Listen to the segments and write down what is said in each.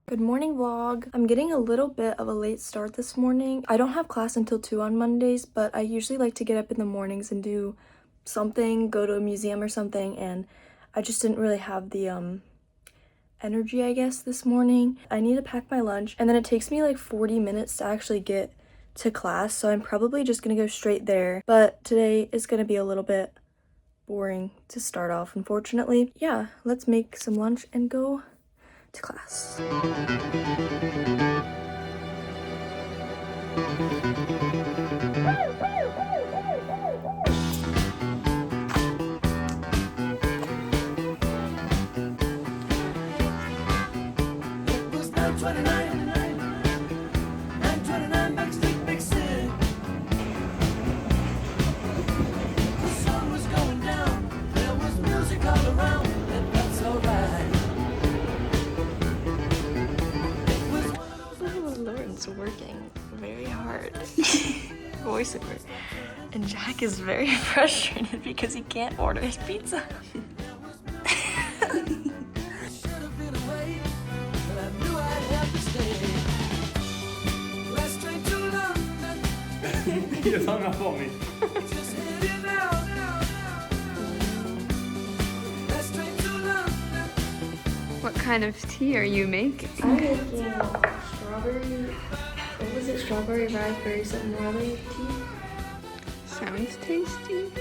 Good morning vlog. I'm getting a little bit of a late start this morning. I don't have class until 2 on Mondays, but I usually like to get up in the mornings and do something, go to a museum or something, and I just didn't really have the energy, I guess, this morning. I need to pack my lunch, and then it takes me like 40 minutes to actually get to class, so I'm probably just gonna go straight there. But today is gonna be a little bit boring to start off, unfortunately. Yeah, let's make some lunch and go to class. Working very hard voiceover, and Jack is very frustrated because he can't order his pizza. You just hung up on me. What kind of tea are you making? I'm making strawberry, what was it? Strawberry, raspberry, something or other tea. Sounds tasty.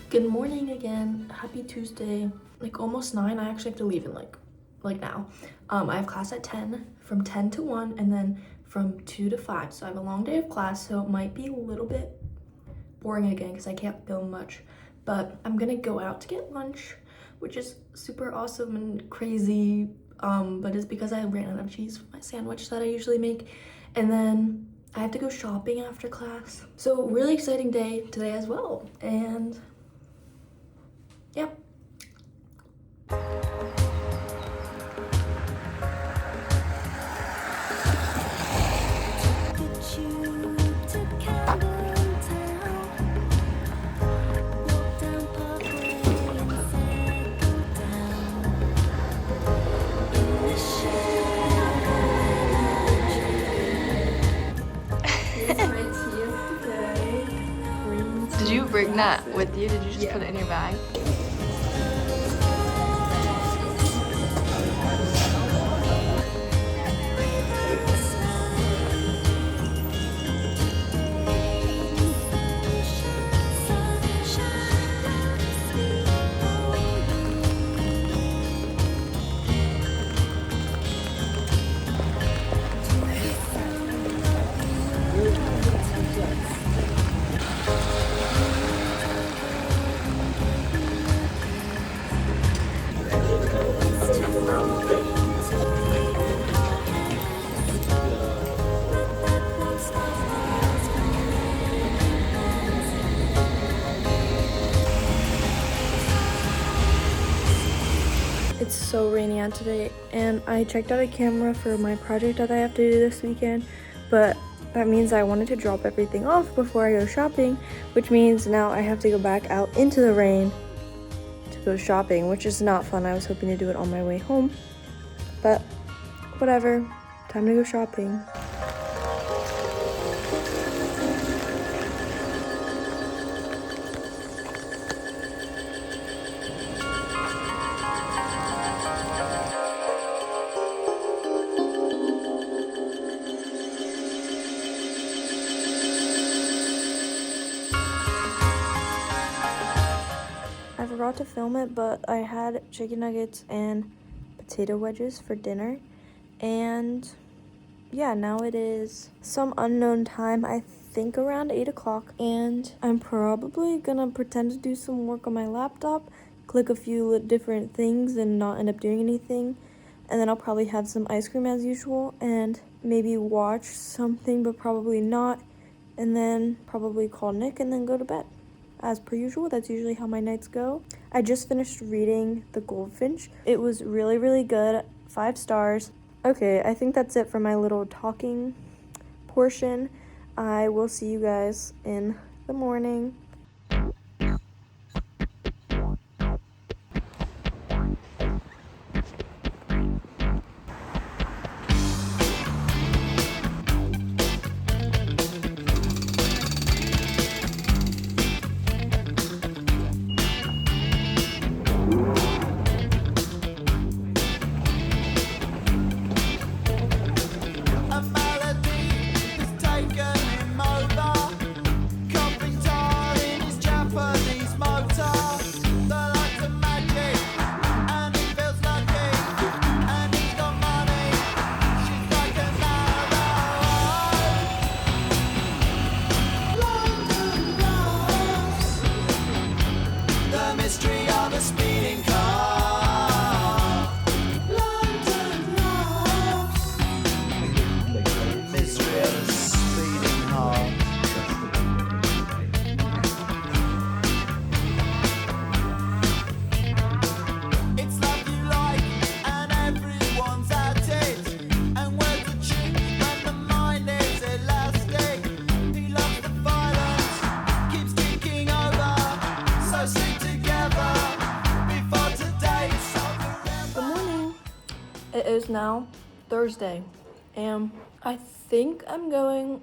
Good morning again. Happy Tuesday. Like almost 9. I actually have to leave in like now. I have class at 10, from 10 to 1, and then from 2 to 5. So I have a long day of class, so it might be a little bit boring again because I can't film much. But I'm gonna go out to get lunch, which is super awesome and crazy. But it's because I ran out of cheese for my sandwich that I usually make. And then I have to go shopping after class. So really exciting day today as well. And yep. Did you bring that with you? Did you just put it in your bag? It's so rainy out today, and I checked out a camera for my project that I have to do this weekend, but that means I wanted to drop everything off before I go shopping, which means now I have to go back out into the rain to go shopping, which is not fun. I was hoping to do it on my way home, but whatever. Time to go shopping. forgot to film it, but I had chicken nuggets and potato wedges for dinner. And yeah, now it is some unknown time, I think around 8 o'clock. And I'm probably gonna pretend to do some work on my laptop, click a few different things and not end up doing anything. And then I'll probably have some ice cream as usual and maybe watch something, but probably not. And then probably call Nick and then go to bed. As per usual, that's usually how my nights go. I just finished reading The Goldfinch. It was really, really good. 5 stars. Okay, I think that's it for my little talking portion. I will see you guys in the morning. It is now Thursday, and I think I'm going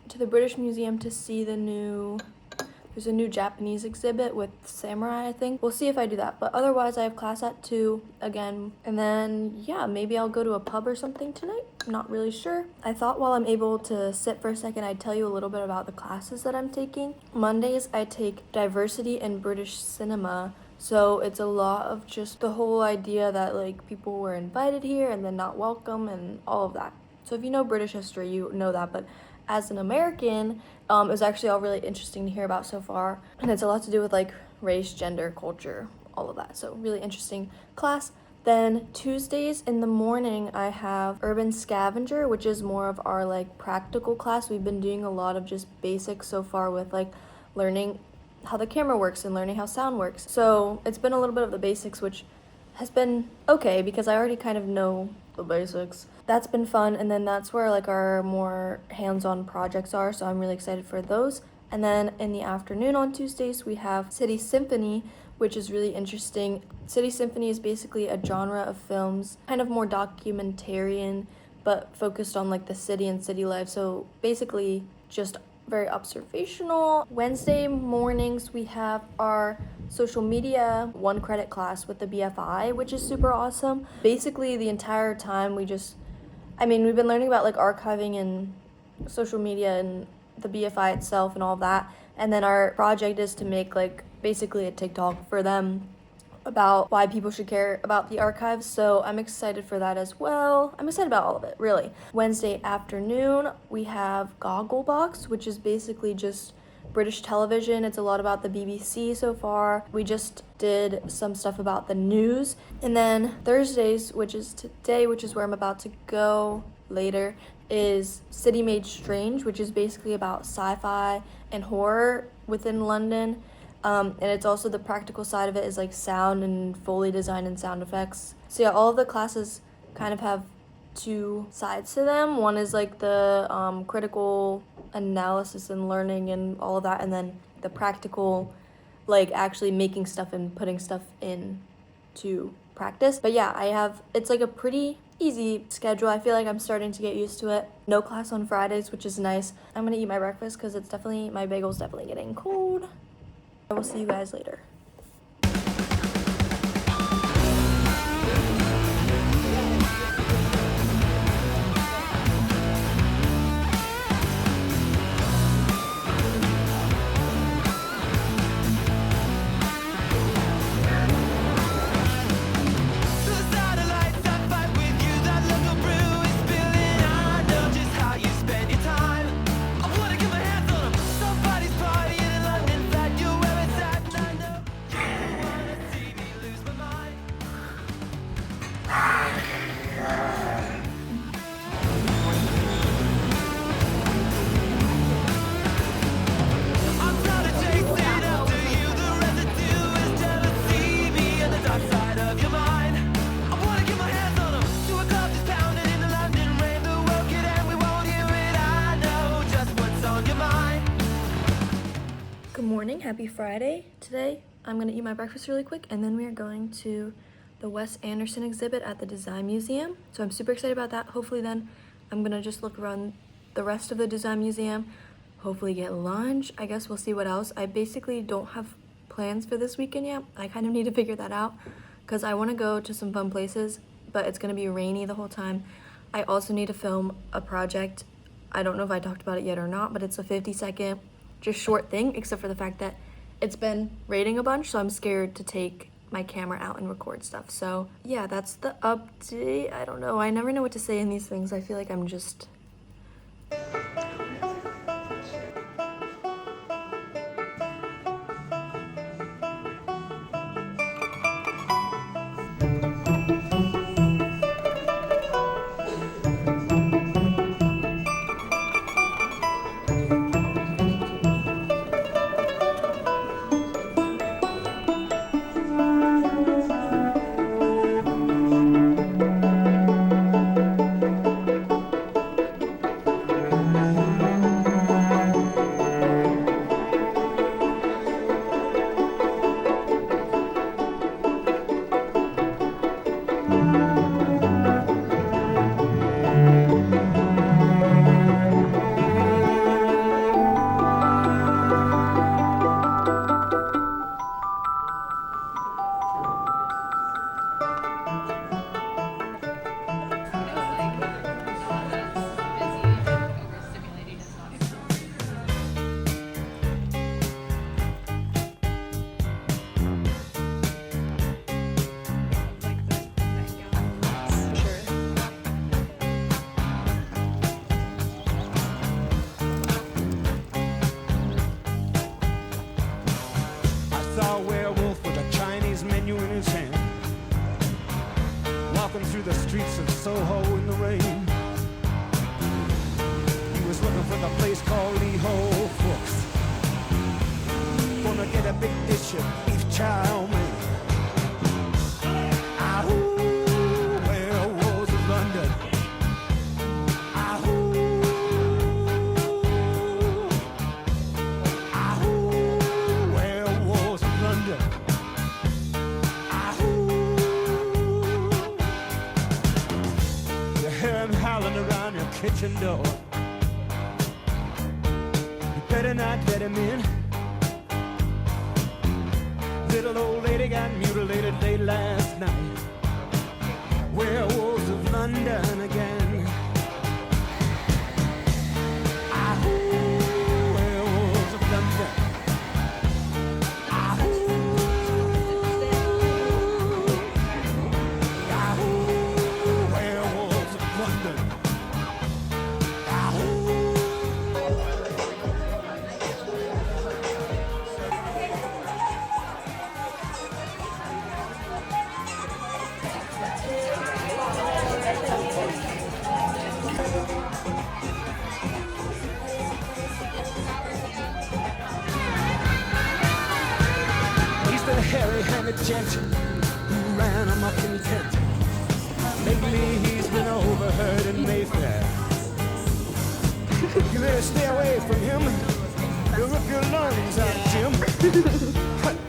to the British Museum to see there's a new Japanese exhibit with samurai, I think. We'll see if I do that, but otherwise I have class at 2 again, and then yeah, maybe I'll go to a pub or something tonight. I'm not really sure. I thought while I'm able to sit for a second, I'd tell you a little bit about the classes that I'm taking. Mondays, I take diversity in British cinema. So it's a lot of just the whole idea that like people were invited here and then not welcome and all of that. So if you know British history, you know that, but as an American, it was actually all really interesting to hear about so far. And it's a lot to do with like race, gender, culture, all of that. So really interesting class. Then Tuesdays in the morning, I have Urban Scavenger, which is more of our like practical class. We've been doing a lot of just basics so far with like learning how the camera works and learning how sound works. So it's been a little bit of the basics, which has been okay because I already kind of know the basics. That's been fun, and then that's where like our more hands-on projects are, so I'm really excited for those. And then in the afternoon on Tuesdays, we have City Symphony, which is really interesting. City Symphony is basically a genre of films, kind of more documentarian, but focused on like the city and city life. So basically just very observational. Wednesday mornings, we have our social media 1 credit class with the BFI, which is super awesome. Basically the entire time we've been learning about like archiving and social media and the BFI itself and all of that. And then our project is to make like basically a TikTok for them about why people should care about the archives. So I'm excited for that as well. I'm excited about all of it, really. Wednesday afternoon, we have Gogglebox, which is basically just British television. It's a lot about the BBC so far. We just did some stuff about the news. And then Thursdays, which is today, which is where I'm about to go later, is City Made Strange, which is basically about sci-fi and horror within London. And it's also the practical side of it is like sound and Foley design and sound effects. So yeah, all of the classes kind of have 2 sides to them. One is like the critical analysis and learning and all of that, and then the practical, like actually making stuff and putting stuff in to practice. But yeah, it's like a pretty easy schedule. I feel like I'm starting to get used to it. No class on Fridays, which is nice. I'm gonna eat my breakfast because my bagel's definitely getting cold. I will see you guys later. Good morning, happy Friday. Today I'm gonna eat my breakfast really quick and then we are going to the Wes Anderson exhibit at the Design Museum. So I'm super excited about that. Hopefully then I'm gonna just look around the rest of the Design Museum, hopefully get lunch. I guess we'll see what else. I basically don't have plans for this weekend yet. I kind of need to figure that out because I want to go to some fun places, but it's gonna be rainy the whole time. I also need to film a project. I don't know if I talked about it yet or not, but it's a 50-second just short thing, except for the fact that it's been raining a bunch, so I'm scared to take my camera out and record stuff. So yeah, that's the update. I don't know, I never know what to say in these things. I feel like I'm just saw a werewolf with a Chinese menu in his hand, walking through the streets of Soho in the rain. He was looking for the place called Lee Ho Fooks. Gonna get a big dish of beef chow mein. Ahoo, werewolves of London. Ahoo. Around your kitchen door, you better not let him in. Little old lady got mutilated late last night. Werewolves of London again. Ahoo, werewolves of London. Ahoo, ahoo, werewolves of London. Hairy-handed gent who ran amok in Kent. Lately he's been overheard in Mayfair. You better stay away from him. You'll rip your lungs out, Jim.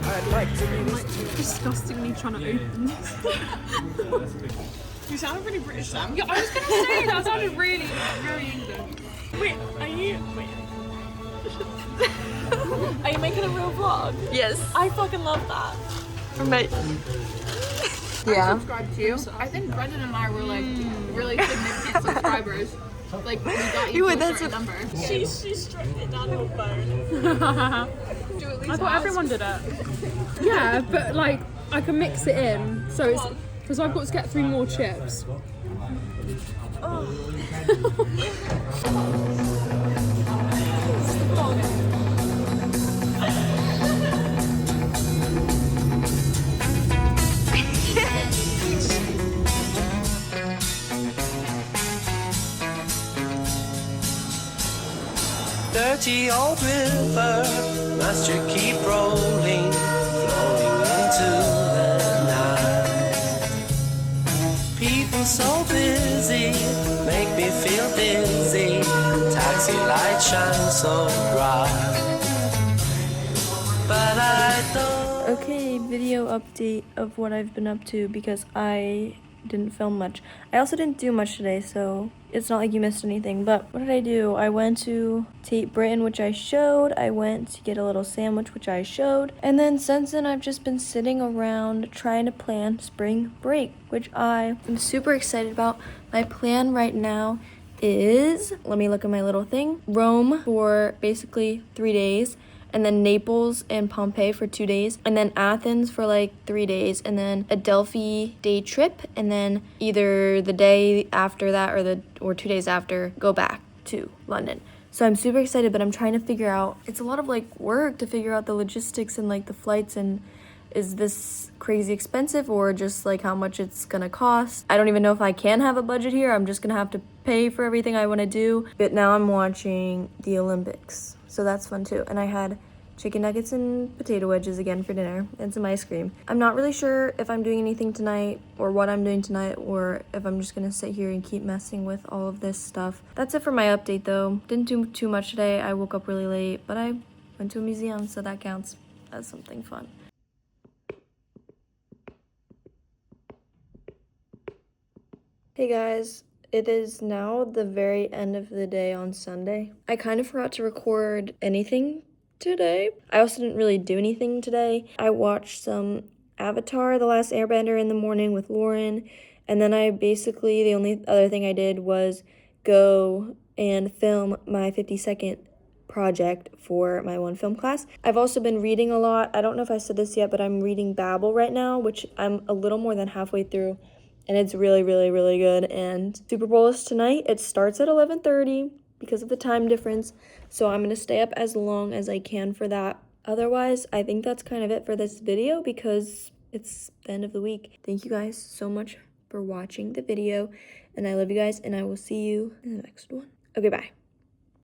I'd like to be this disgustingly trying to open this. You sound really British, Sam. Yeah, I was going to say that sounded really, very England. Wait, are you... Wait. Are you making a real vlog? Yes. I fucking love that. Mate. I subscribe to you. I think Brendan and I were like really significant subscribers. Like we got you to a certain number. She struck it down her phone. I thought everyone did it. Yeah, but like I can mix it in, so it's because I've got to get 3 more chips. Dirty old river, must you keep rolling, flowing into the night. People so busy, make me feel dizzy, taxi lights shine so bright. but I don't. Okay, video update of what I've been up to because I didn't film much. I also didn't do much today, so it's not like you missed anything. But what did I do? I went to Tate Britain, which I showed. I went to get a little sandwich, which I showed. And then since then, I've just been sitting around trying to plan spring break, which I am super excited about. My plan right now is, let me look at my little thing, Rome for basically 3 days, and then Naples and Pompeii for 2 days, and then Athens for like 3 days, and then a Delphi day trip, and then either the day after that or 2 days after, go back to London. So I'm super excited, but I'm trying to figure out, it's a lot of like work to figure out the logistics and like the flights, and is this crazy expensive or just like how much it's gonna cost? I don't even know if I can have a budget here. I'm just gonna have to pay for everything I want to do. But now I'm watching the Olympics, so that's fun too. And I had chicken nuggets and potato wedges again for dinner and some ice cream. I'm not really sure if I'm doing anything tonight or what I'm doing tonight, or if I'm just gonna sit here and keep messing with all of this stuff. That's it for my update though. Didn't do too much today. I woke up really late, but I went to a museum, so that counts as something fun. Hey guys, it is now the very end of the day on Sunday. I kind of forgot to record anything today. I also didn't really do anything today. I watched some Avatar: The Last Airbender in the morning with Lauren, and then the only other thing I did was go and film my 50-second project for my one film class. I've also been reading a lot. I don't know if I said this yet, but I'm reading Babel right now, which I'm a little more than halfway through. And it's really, really, really good. And Super Bowl is tonight. It starts at 11:30 because of the time difference. So I'm going to stay up as long as I can for that. Otherwise, I think that's kind of it for this video because it's the end of the week. Thank you guys so much for watching the video. And I love you guys, and I will see you in the next one. Okay, bye.